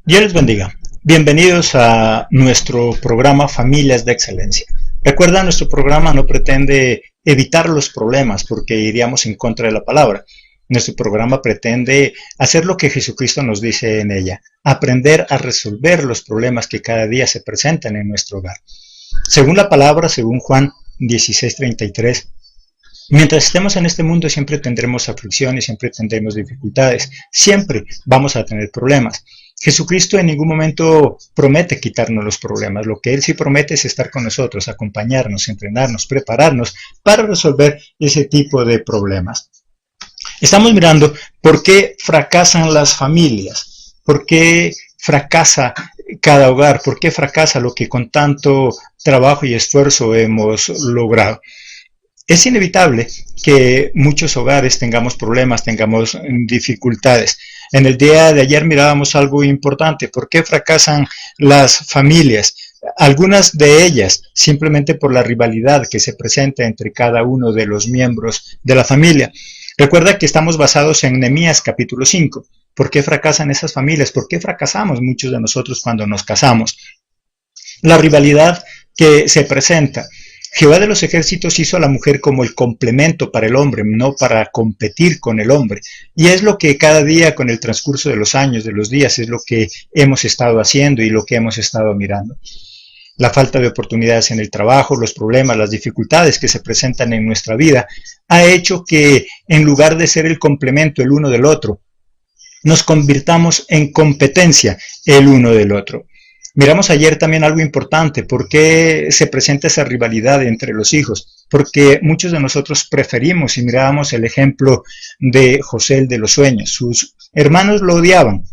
Dios les bendiga. Bienvenidos a nuestro programa Familias de Excelencia. Recuerda, nuestro programa no pretende evitar los problemas porque iríamos en contra de la palabra. Nuestro programa pretende hacer lo que Jesucristo nos dice en ella, aprender a resolver los problemas que cada día se presentan en nuestro hogar. Según la palabra, según Juan 16:33, mientras estemos en este mundo siempre tendremos aflicciones, siempre tendremos dificultades, siempre vamos a tener problemas. Jesucristo en ningún momento promete quitarnos los problemas. Lo que Él sí promete es estar con nosotros, acompañarnos, entrenarnos, prepararnos para resolver ese tipo de problemas. Estamos mirando por qué fracasan las familias, por qué fracasa cada hogar, por qué fracasa lo que con tanto trabajo y esfuerzo hemos logrado. Es inevitable que muchos hogares tengamos problemas, tengamos dificultades. En el día de ayer mirábamos algo importante. ¿Por qué fracasan las familias? Algunas de ellas simplemente por la rivalidad que se presenta entre cada uno de los miembros de la familia. Recuerda que estamos basados en Nehemías capítulo 5. ¿Por qué fracasan esas familias? ¿Por qué fracasamos muchos de nosotros cuando nos casamos? La rivalidad que se presenta. Jehová de los ejércitos hizo a la mujer como el complemento para el hombre, no para competir con el hombre. Y es lo que cada día, con el transcurso de los años, de los días, es lo que hemos estado haciendo y lo que hemos estado mirando. La falta de oportunidades en el trabajo, los problemas, las dificultades que se presentan en nuestra vida, ha hecho que en lugar de ser el complemento el uno del otro, nos convirtamos en competencia el uno del otro. Miramos ayer también algo importante. ¿Por qué se presenta esa rivalidad entre los hijos? Porque muchos de nosotros preferimos, y mirábamos el ejemplo de José, el de los sueños. Sus hermanos lo odiaban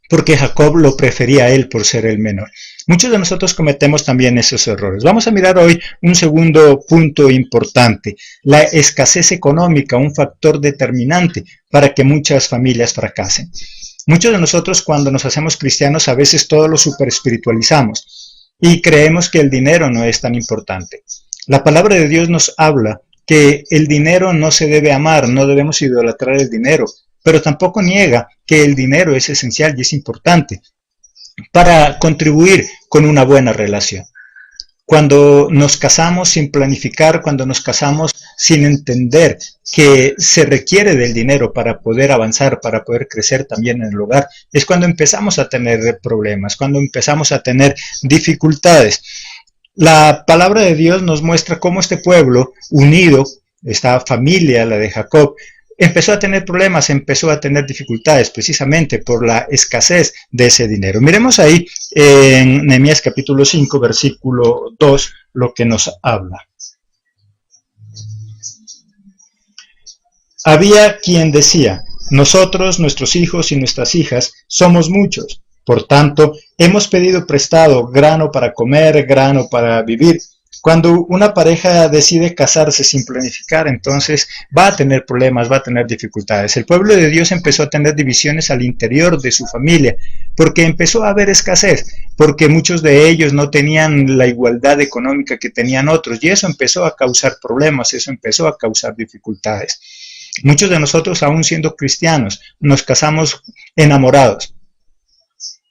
porque Jacob lo prefería a él por ser el menor. Muchos de nosotros cometemos también esos errores. Vamos a mirar hoy un segundo punto importante. La escasez económica, un factor determinante para que muchas familias fracasen. Muchos de nosotros cuando nos hacemos cristianos a veces todo lo superespiritualizamos y creemos que el dinero no es tan importante. La palabra de Dios nos habla que el dinero no se debe amar, no debemos idolatrar el dinero, pero tampoco niega que el dinero es esencial y es importante para contribuir con una buena relación. Cuando nos casamos sin planificar, cuando nos casamos sin entender que se requiere del dinero para poder avanzar, para poder crecer también en el hogar, es cuando empezamos a tener problemas, cuando empezamos a tener dificultades. La palabra de Dios nos muestra cómo este pueblo unido, esta familia, la de Jacob, empezó a tener problemas, empezó a tener dificultades precisamente por la escasez de ese dinero. Miremos ahí en Nehemías capítulo 5, versículo 2, lo que nos habla. Había quien decía: nosotros, nuestros hijos y nuestras hijas, somos muchos. Por tanto, hemos pedido prestado grano para comer, grano para vivir. Cuando una pareja decide casarse sin planificar, entonces va a tener problemas, va a tener dificultades. El pueblo de Dios empezó a tener divisiones al interior de su familia, porque empezó a haber escasez, porque muchos de ellos no tenían la igualdad económica que tenían otros, y eso empezó a causar problemas, eso empezó a causar dificultades. Muchos de nosotros, aún siendo cristianos, nos casamos enamorados.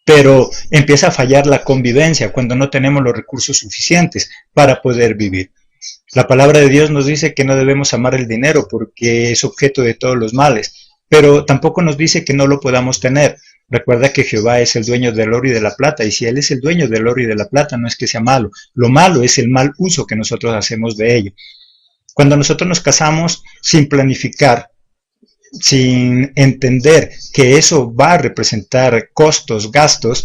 Pero empieza a fallar la convivencia cuando no tenemos los recursos suficientes para poder vivir. La palabra de Dios nos dice que no debemos amar el dinero porque es objeto de todos los males, pero tampoco nos dice que no lo podamos tener. Recuerda que Jehová es el dueño del oro y de la plata, y si Él es el dueño del oro y de la plata, no es que sea malo. Lo malo es el mal uso que nosotros hacemos de ello. Cuando nosotros nos casamos sin planificar, sin entender que eso va a representar costos, gastos,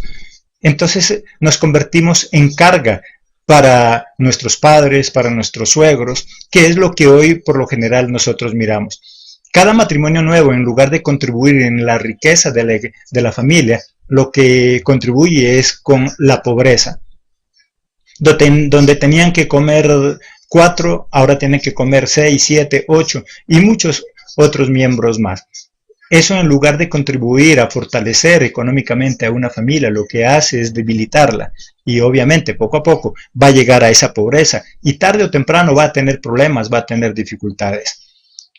entonces nos convertimos en carga para nuestros padres, para nuestros suegros, que es lo que hoy por lo general nosotros miramos. Cada matrimonio nuevo, en lugar de contribuir en la riqueza de la familia, lo que contribuye es con la pobreza. Donde tenían que comer 4, ahora tienen que comer 6, 7, 8 y muchos otros miembros más. Eso, en lugar de contribuir a fortalecer económicamente a una familia, lo que hace es debilitarla, y obviamente poco a poco va a llegar a esa pobreza y tarde o temprano va a tener problemas, va a tener dificultades.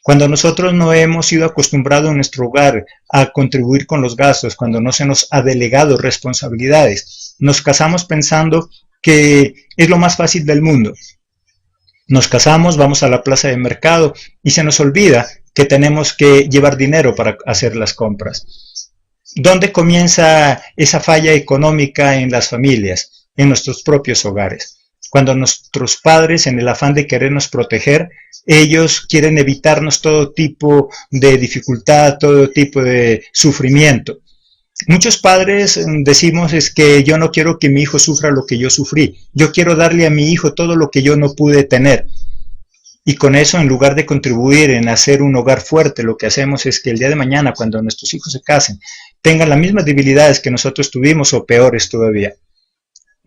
Cuando nosotros no hemos sido acostumbrados en nuestro hogar a contribuir con los gastos, cuando no se nos ha delegado responsabilidades, nos casamos pensando que es lo más fácil del mundo. Nos casamos, vamos a la plaza de mercado y se nos olvida que tenemos que llevar dinero para hacer las compras. ¿Dónde comienza esa falla económica en las familias, en nuestros propios hogares? Cuando nuestros padres, en el afán de querernos proteger, ellos quieren evitarnos todo tipo de dificultad, todo tipo de sufrimiento. Muchos padres decimos es que yo no quiero que mi hijo sufra lo que yo sufrí. Yo quiero darle a mi hijo todo lo que yo no pude tener. Y con eso, en lugar de contribuir en hacer un hogar fuerte, lo que hacemos es que el día de mañana, cuando nuestros hijos se casen, tengan las mismas debilidades que nosotros tuvimos o peores todavía.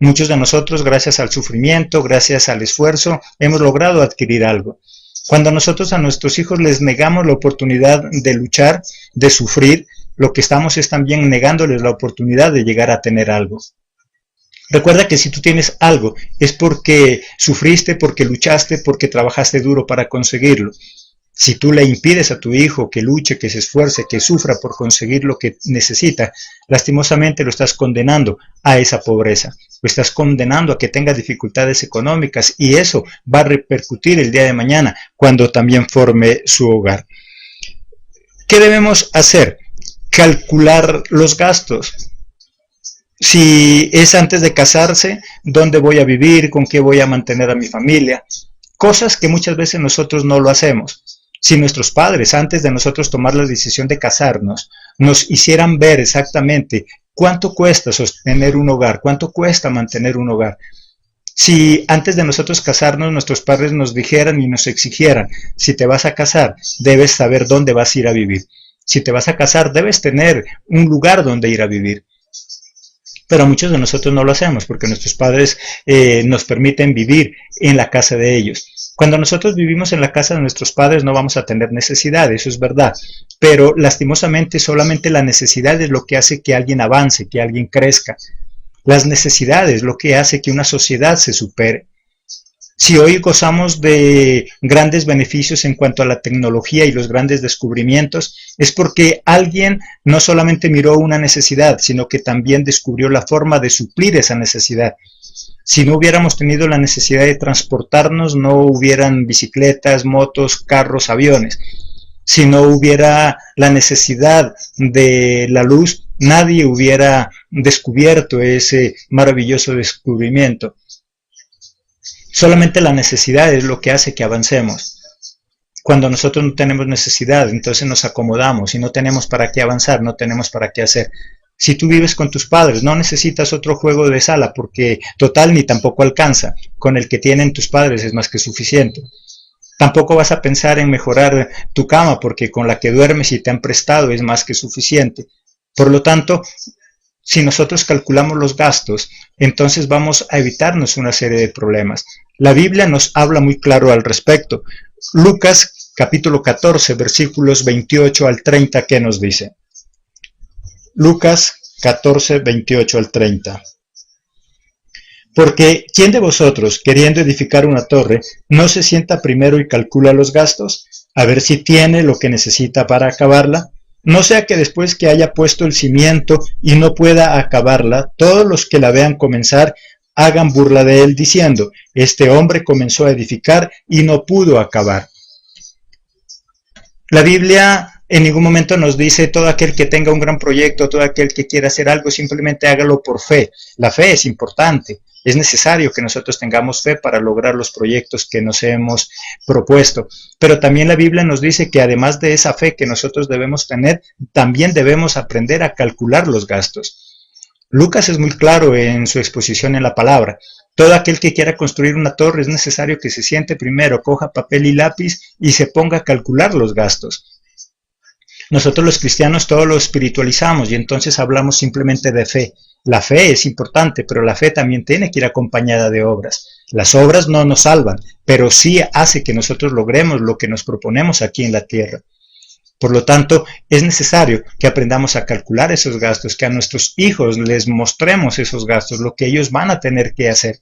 Muchos de nosotros, gracias al sufrimiento, gracias al esfuerzo, hemos logrado adquirir algo. Cuando nosotros a nuestros hijos les negamos la oportunidad de luchar, de sufrir, lo que estamos es también negándoles la oportunidad de llegar a tener algo. Recuerda que si tú tienes algo es porque sufriste, porque luchaste, porque trabajaste duro para conseguirlo. Si tú le impides a tu hijo que luche, que se esfuerce, que sufra por conseguir lo que necesita, lastimosamente lo estás condenando a esa pobreza. Lo estás condenando a que tenga dificultades económicas y eso va a repercutir el día de mañana cuando también forme su hogar. ¿Qué debemos hacer? Calcular los gastos. Si es antes de casarse, ¿dónde voy a vivir? ¿Con qué voy a mantener a mi familia? Cosas que muchas veces nosotros no lo hacemos. Si nuestros padres, antes de nosotros tomar la decisión de casarnos, nos hicieran ver exactamente cuánto cuesta sostener un hogar, cuánto cuesta mantener un hogar. Si antes de nosotros casarnos, nuestros padres nos dijeran y nos exigieran, si te vas a casar, debes saber dónde vas a ir a vivir. Si te vas a casar, debes tener un lugar donde ir a vivir. Pero muchos de nosotros no lo hacemos porque nuestros padres nos permiten vivir en la casa de ellos. Cuando nosotros vivimos en la casa de nuestros padres no vamos a tener necesidad, eso es verdad. Pero lastimosamente solamente la necesidad es lo que hace que alguien avance, que alguien crezca. Las necesidades es lo que hace que una sociedad se supere. Si hoy gozamos de grandes beneficios en cuanto a la tecnología y los grandes descubrimientos, es porque alguien no solamente miró una necesidad, sino que también descubrió la forma de suplir esa necesidad. Si no hubiéramos tenido la necesidad de transportarnos, no hubieran bicicletas, motos, carros, aviones. Si no hubiera la necesidad de la luz, nadie hubiera descubierto ese maravilloso descubrimiento. Solamente la necesidad es lo que hace que avancemos. Cuando nosotros no tenemos necesidad, entonces nos acomodamos y no tenemos para qué avanzar, no tenemos para qué hacer. Si tú vives con tus padres, no necesitas otro juego de sala porque total ni tampoco alcanza. Con el que tienen tus padres es más que suficiente. Tampoco vas a pensar en mejorar tu cama porque con la que duermes y te han prestado es más que suficiente. Por lo tanto, si nosotros calculamos los gastos, entonces vamos a evitarnos una serie de problemas. La Biblia nos habla muy claro al respecto. Lucas capítulo 14, versículos 28 al 30, ¿qué nos dice? Lucas 14, 28 al 30. Porque ¿quién de vosotros, queriendo edificar una torre, no se sienta primero y calcula los gastos, a ver si tiene lo que necesita para acabarla? No sea que después que haya puesto el cimiento y no pueda acabarla, todos los que la vean comenzar hagan burla de él diciendo, este hombre comenzó a edificar y no pudo acabar. La Biblia en ningún momento nos dice todo aquel que tenga un gran proyecto, todo aquel que quiera hacer algo, simplemente hágalo por fe. La fe es importante. Es necesario que nosotros tengamos fe para lograr los proyectos que nos hemos propuesto. Pero también la Biblia nos dice que además de esa fe que nosotros debemos tener, también debemos aprender a calcular los gastos. Lucas es muy claro en su exposición en la palabra. Todo aquel que quiera construir una torre es necesario que se siente primero, coja papel y lápiz y se ponga a calcular los gastos. Nosotros los cristianos todo lo espiritualizamos y entonces hablamos simplemente de fe. La fe es importante, pero la fe también tiene que ir acompañada de obras. Las obras no nos salvan, pero sí hace que nosotros logremos lo que nos proponemos aquí en la tierra. Por lo tanto, es necesario que aprendamos a calcular esos gastos, que a nuestros hijos les mostremos esos gastos, lo que ellos van a tener que hacer.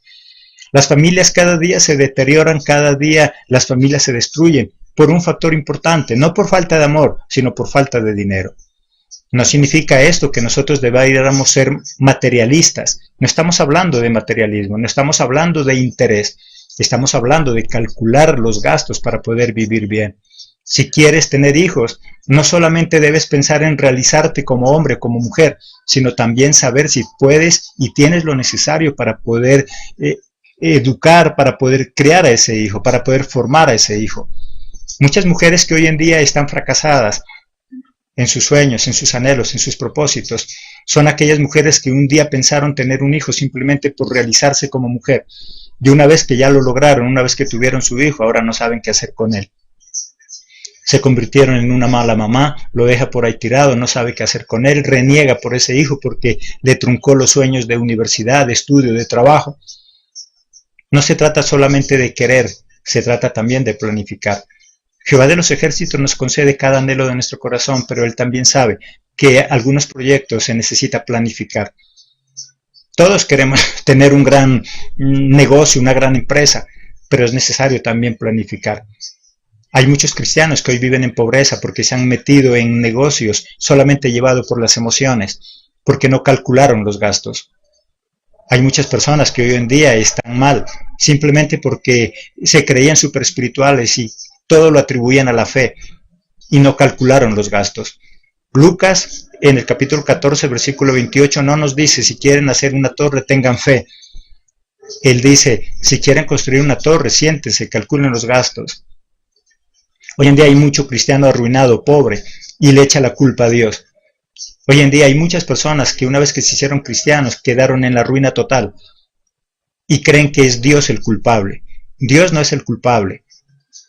Las familias cada día se deterioran, cada día las familias se destruyen, por un factor importante, no por falta de amor, sino por falta de dinero. No significa esto que nosotros deberíamos ser materialistas. No estamos hablando de materialismo, no estamos hablando de interés. Estamos hablando de calcular los gastos para poder vivir bien. Si quieres tener hijos, no solamente debes pensar en realizarte como hombre, como mujer, sino también saber si puedes y tienes lo necesario para poder educar, para poder criar a ese hijo, para poder formar a ese hijo. Muchas mujeres que hoy en día están fracasadas en sus sueños, en sus anhelos, en sus propósitos, son aquellas mujeres que un día pensaron tener un hijo simplemente por realizarse como mujer. Y una vez que ya lo lograron, una vez que tuvieron su hijo, ahora no saben qué hacer con él. Se convirtieron en una mala mamá, lo deja por ahí tirado, no sabe qué hacer con él, reniega por ese hijo porque le truncó los sueños de universidad, de estudio, de trabajo. No se trata solamente de querer, se trata también de planificar. Jehová de los ejércitos nos concede cada anhelo de nuestro corazón, pero Él también sabe que algunos proyectos se necesita planificar. Todos queremos tener un gran negocio, una gran empresa, pero es necesario también planificar. Hay muchos cristianos que hoy viven en pobreza porque se han metido en negocios solamente llevados por las emociones, porque no calcularon los gastos. Hay muchas personas que hoy en día están mal, simplemente porque se creían súper espirituales y todo lo atribuían a la fe y no calcularon los gastos. Lucas, en el capítulo 14, versículo 28, no nos dice si quieren hacer una torre, tengan fe. Él dice, si quieren construir una torre, siéntense, calculen los gastos. Hoy en día hay mucho cristiano arruinado, pobre, y le echa la culpa a Dios. Hoy en día hay muchas personas que una vez que se hicieron cristianos quedaron en la ruina total y creen que es Dios el culpable. Dios no es el culpable.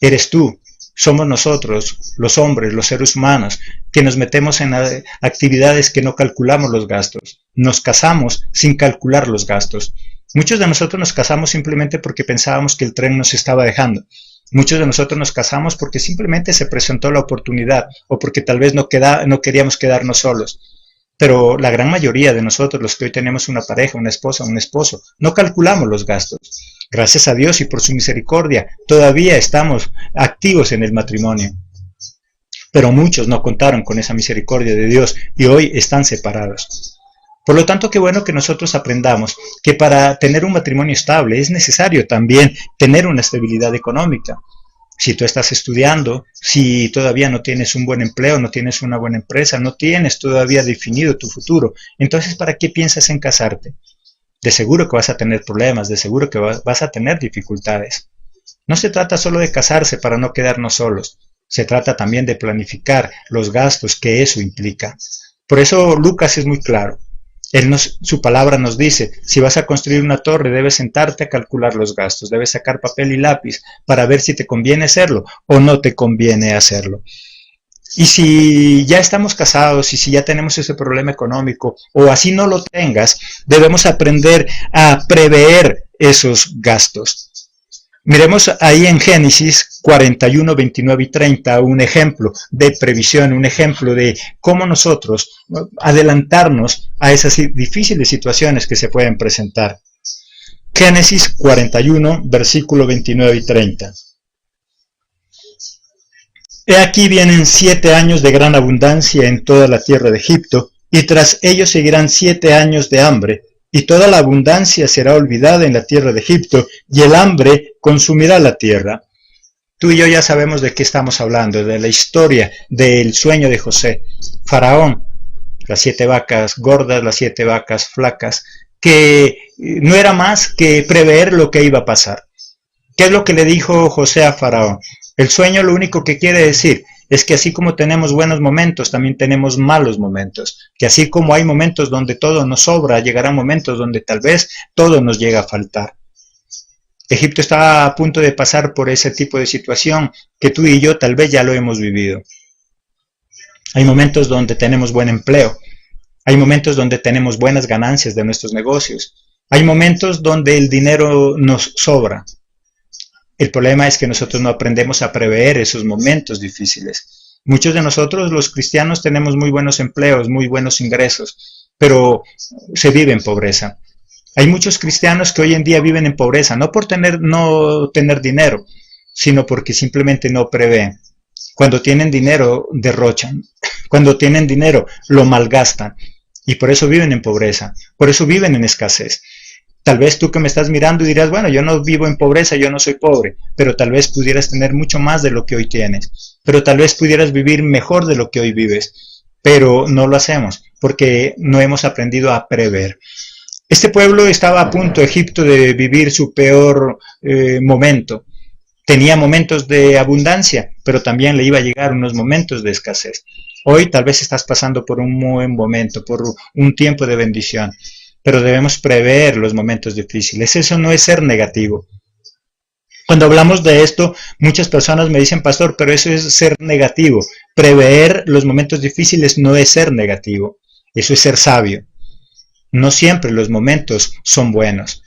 Eres tú, somos nosotros, los hombres, los seres humanos, que nos metemos en actividades que no calculamos los gastos. Nos casamos sin calcular los gastos. Muchos de nosotros nos casamos simplemente porque pensábamos que el tren nos estaba dejando. Muchos de nosotros nos casamos porque simplemente se presentó la oportunidad o porque tal vez no queríamos quedarnos solos. Pero la gran mayoría de nosotros, los que hoy tenemos una pareja, una esposa, un esposo, no calculamos los gastos. Gracias a Dios y por su misericordia, todavía estamos activos en el matrimonio. Pero muchos no contaron con esa misericordia de Dios y hoy están separados. Por lo tanto, qué bueno que nosotros aprendamos que para tener un matrimonio estable es necesario también tener una estabilidad económica. Si tú estás estudiando, si todavía no tienes un buen empleo, no tienes una buena empresa, no tienes todavía definido tu futuro, entonces ¿para qué piensas en casarte? De seguro que vas a tener problemas, de seguro que vas a tener dificultades. No se trata solo de casarse para no quedarnos solos, se trata también de planificar los gastos que eso implica. Por eso Lucas es muy claro. Su palabra nos dice, si vas a construir una torre, debes sentarte a calcular los gastos, debes sacar papel y lápiz para ver si te conviene hacerlo o no te conviene hacerlo. Y si ya estamos casados y si ya tenemos ese problema económico o así no lo tengas, debemos aprender a prever esos gastos. Miremos ahí en Génesis 41, 29 y 30 un ejemplo de previsión, un ejemplo de cómo nosotros adelantarnos a esas difíciles situaciones que se pueden presentar. Génesis 41, versículo 29 y 30. He aquí vienen 7 años de gran abundancia en toda la tierra de Egipto, y tras ellos seguirán 7 años de hambre, y toda la abundancia será olvidada en la tierra de Egipto, y el hambre consumirá la tierra. Tú y yo ya sabemos de qué estamos hablando, de la historia del sueño de José. Faraón, las 7 vacas gordas, las 7 vacas flacas, que no era más que prever lo que iba a pasar. ¿Qué es lo que le dijo José a Faraón? El sueño lo único que quiere decir es que así como tenemos buenos momentos, también tenemos malos momentos. Que así como hay momentos donde todo nos sobra, llegarán momentos donde tal vez todo nos llega a faltar. Egipto está a punto de pasar por ese tipo de situación que tú y yo tal vez ya lo hemos vivido. Hay momentos donde tenemos buen empleo. Hay momentos donde tenemos buenas ganancias de nuestros negocios. Hay momentos donde el dinero nos sobra. El problema es que nosotros no aprendemos a prever esos momentos difíciles. Muchos de nosotros, los cristianos, tenemos muy buenos empleos, muy buenos ingresos, pero se vive en pobreza. Hay muchos cristianos que hoy en día viven en pobreza, no por no tener dinero, sino porque simplemente no prevén. Cuando tienen dinero, derrochan. Cuando tienen dinero, lo malgastan. Y por eso viven en pobreza, por eso viven en escasez. Tal vez tú que me estás mirando dirás, bueno, yo no vivo en pobreza, yo no soy pobre, pero tal vez pudieras tener mucho más de lo que hoy tienes, pero tal vez pudieras vivir mejor de lo que hoy vives, pero no lo hacemos porque no hemos aprendido a prever. Este pueblo estaba a punto, Egipto, de vivir su peor momento. Tenía momentos de abundancia, pero también le iba a llegar unos momentos de escasez. Hoy tal vez estás pasando por un buen momento, por un tiempo de bendición, pero debemos prever los momentos difíciles. Eso no es ser negativo. Cuando hablamos de esto, muchas personas me dicen, pastor, pero eso es ser negativo. Prever los momentos difíciles no es ser negativo, eso es ser sabio. No siempre los momentos son buenos.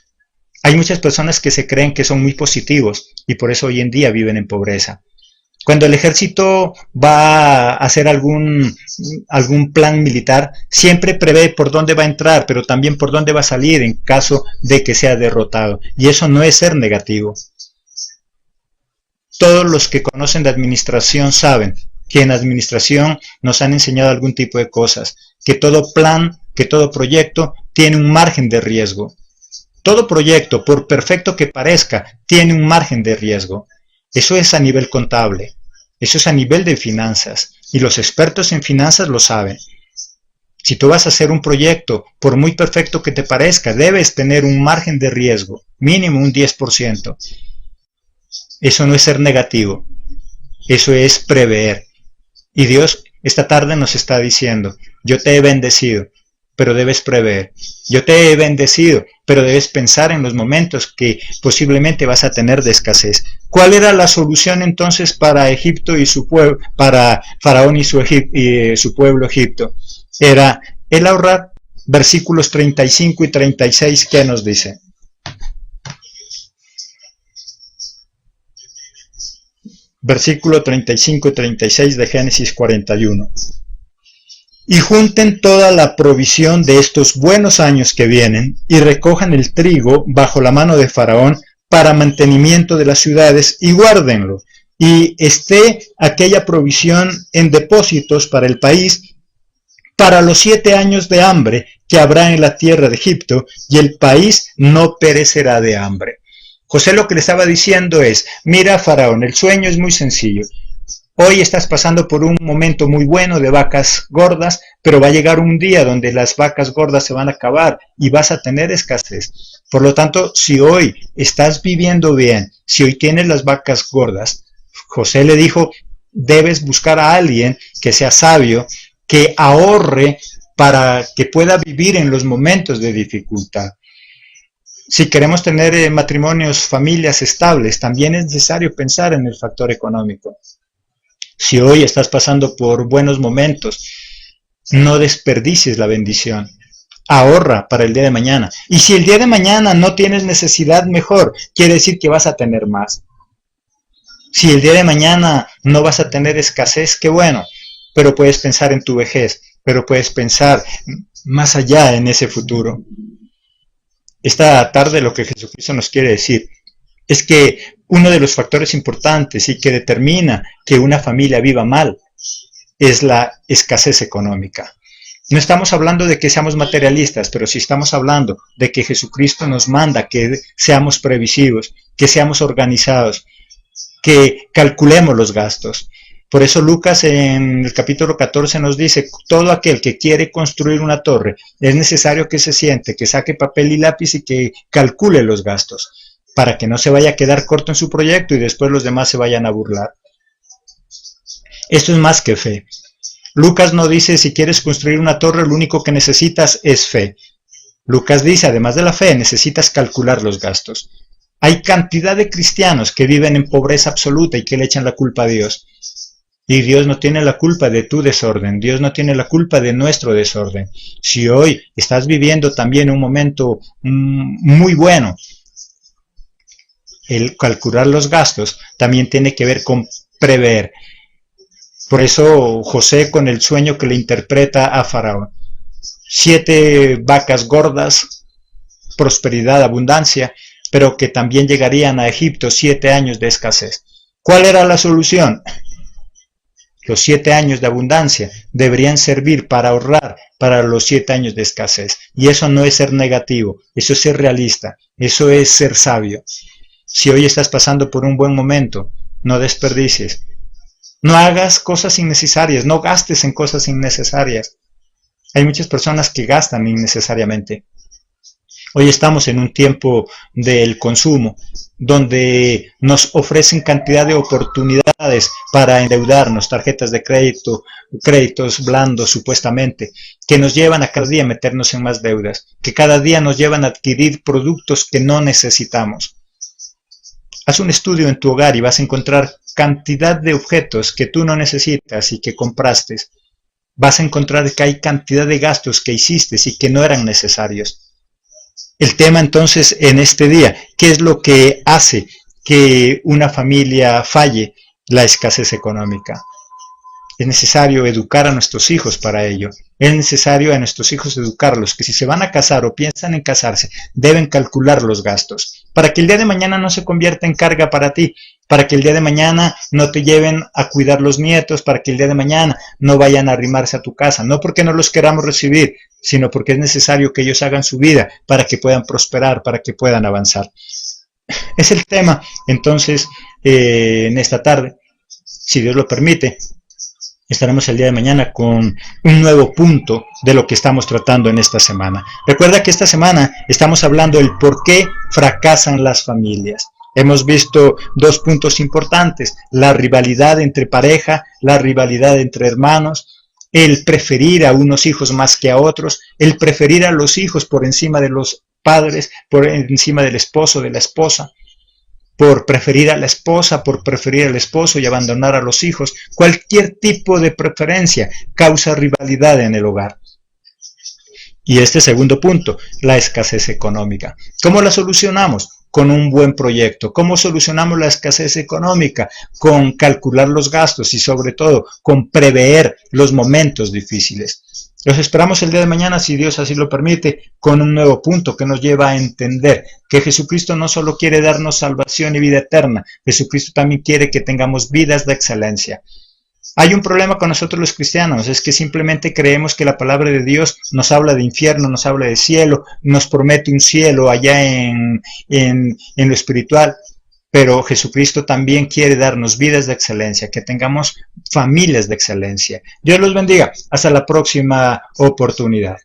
Hay muchas personas que se creen que son muy positivos y por eso hoy en día viven en pobreza. Cuando el ejército va a hacer algún plan militar, siempre prevé por dónde va a entrar, pero también por dónde va a salir en caso de que sea derrotado. Y eso no es ser negativo. Todos los que conocen de administración saben que en administración nos han enseñado algún tipo de cosas, que todo plan, que todo proyecto tiene un margen de riesgo. Todo proyecto, por perfecto que parezca, tiene un margen de riesgo. Eso es a nivel contable, eso es a nivel de finanzas, y los expertos en finanzas lo saben. Si tú vas a hacer un proyecto, por muy perfecto que te parezca, debes tener un margen de riesgo, mínimo un 10%. Eso no es ser negativo, eso es prever. Y Dios esta tarde nos está diciendo, yo te he bendecido, pero debes prever. Yo te he bendecido, pero debes pensar en los momentos que posiblemente vas a tener de escasez. ¿Cuál era la solución entonces para Egipto y su pueblo, para Faraón y su pueblo Egipto? Era el ahorrar. Versículos 35 y 36, ¿qué nos dice? Versículo 35 y 36 de Génesis 41. Y junten toda la provisión de estos buenos años que vienen, y recojan el trigo bajo la mano de Faraón para mantenimiento de las ciudades, y guárdenlo, y esté aquella provisión en depósitos para el país, para los 7 años de hambre que habrá en la tierra de Egipto, y el país no perecerá de hambre. José lo que le estaba diciendo es, mira Faraón, el sueño es muy sencillo. Hoy estás pasando por un momento muy bueno de vacas gordas, pero va a llegar un día donde las vacas gordas se van a acabar y vas a tener escasez. Por lo tanto, si hoy estás viviendo bien, si hoy tienes las vacas gordas, José le dijo, debes buscar a alguien que sea sabio, que ahorre para que pueda vivir en los momentos de dificultad. Si queremos tener matrimonios, familias estables, también es necesario pensar en el factor económico. Si hoy estás pasando por buenos momentos, no desperdicies la bendición. Ahorra para el día de mañana. Y si el día de mañana no tienes necesidad, mejor. Quiere decir que vas a tener más. Si el día de mañana no vas a tener escasez, qué bueno. Pero puedes pensar en tu vejez. Pero puedes pensar más allá en ese futuro. Esta tarde lo que Jesucristo nos quiere decir es que uno de los factores importantes y que determina que una familia viva mal es la escasez económica. No estamos hablando de que seamos materialistas, pero sí estamos hablando de que Jesucristo nos manda que seamos previsivos, que seamos organizados, que calculemos los gastos. Por eso Lucas en el capítulo 14 nos dice, todo aquel que quiere construir una torre, es necesario que se siente, que saque papel y lápiz y que calcule los gastos, para que no se vaya a quedar corto en su proyecto y después los demás se vayan a burlar. Esto es más que fe. Lucas no dice, si quieres construir una torre, lo único que necesitas es fe. Lucas dice, además de la fe, necesitas calcular los gastos. Hay cantidad de cristianos que viven en pobreza absoluta y que le echan la culpa a Dios. Y Dios no tiene la culpa de tu desorden, Dios no tiene la culpa de nuestro desorden. Si hoy estás viviendo también un momento muy bueno, el calcular los gastos también tiene que ver con prever. Por eso José con el sueño que le interpreta a Faraón. 7 vacas gordas, prosperidad, abundancia, pero que también llegarían a Egipto 7 años de escasez. ¿Cuál era la solución? Los 7 años de abundancia deberían servir para ahorrar para los 7 años de escasez. Y eso no es ser negativo, eso es ser realista, eso es ser sabio. Si hoy estás pasando por un buen momento, no desperdicies. No hagas cosas innecesarias, no gastes en cosas innecesarias. Hay muchas personas que gastan innecesariamente. Hoy estamos en un tiempo del consumo, donde nos ofrecen cantidad de oportunidades para endeudarnos, tarjetas de crédito, créditos blandos supuestamente, que nos llevan a cada día meternos en más deudas, que cada día nos llevan a adquirir productos que no necesitamos. Haz un estudio en tu hogar y vas a encontrar cantidad de objetos que tú no necesitas y que compraste. Vas a encontrar que hay cantidad de gastos que hiciste y que no eran necesarios. El tema entonces en este día, ¿qué es lo que hace que una familia falle? La escasez económica. Es necesario educar a nuestros hijos para ello. Es necesario a nuestros hijos educarlos, que si se van a casar o piensan en casarse, deben calcular los gastos, para que el día de mañana no se convierta en carga para ti, para que el día de mañana no te lleven a cuidar los nietos, para que el día de mañana no vayan a arrimarse a tu casa, no porque no los queramos recibir, sino porque es necesario que ellos hagan su vida para que puedan prosperar, para que puedan avanzar. Es el tema, entonces, en esta tarde, si Dios lo permite, estaremos el día de mañana con un nuevo punto de lo que estamos tratando en esta semana. Recuerda que esta semana estamos hablando del por qué fracasan las familias. Hemos visto 2 puntos importantes: la rivalidad entre pareja, la rivalidad entre hermanos, el preferir a unos hijos más que a otros, el preferir a los hijos por encima de los padres, por encima del esposo, de la esposa, por preferir a la esposa, por preferir al esposo y abandonar a los hijos. Cualquier tipo de preferencia causa rivalidad en el hogar. Y este segundo punto, la escasez económica. ¿Cómo la solucionamos? Con un buen proyecto. ¿Cómo solucionamos la escasez económica? Con calcular los gastos y sobre todo con prever los momentos difíciles. Los esperamos el día de mañana, si Dios así lo permite, con un nuevo punto que nos lleva a entender que Jesucristo no solo quiere darnos salvación y vida eterna, Jesucristo también quiere que tengamos vidas de excelencia. Hay un problema con nosotros los cristianos, es que simplemente creemos que la palabra de Dios nos habla de infierno, nos habla de cielo, nos promete un cielo allá en lo espiritual, pero Jesucristo también quiere darnos vidas de excelencia, que tengamos familias de excelencia. Dios los bendiga, hasta la próxima oportunidad.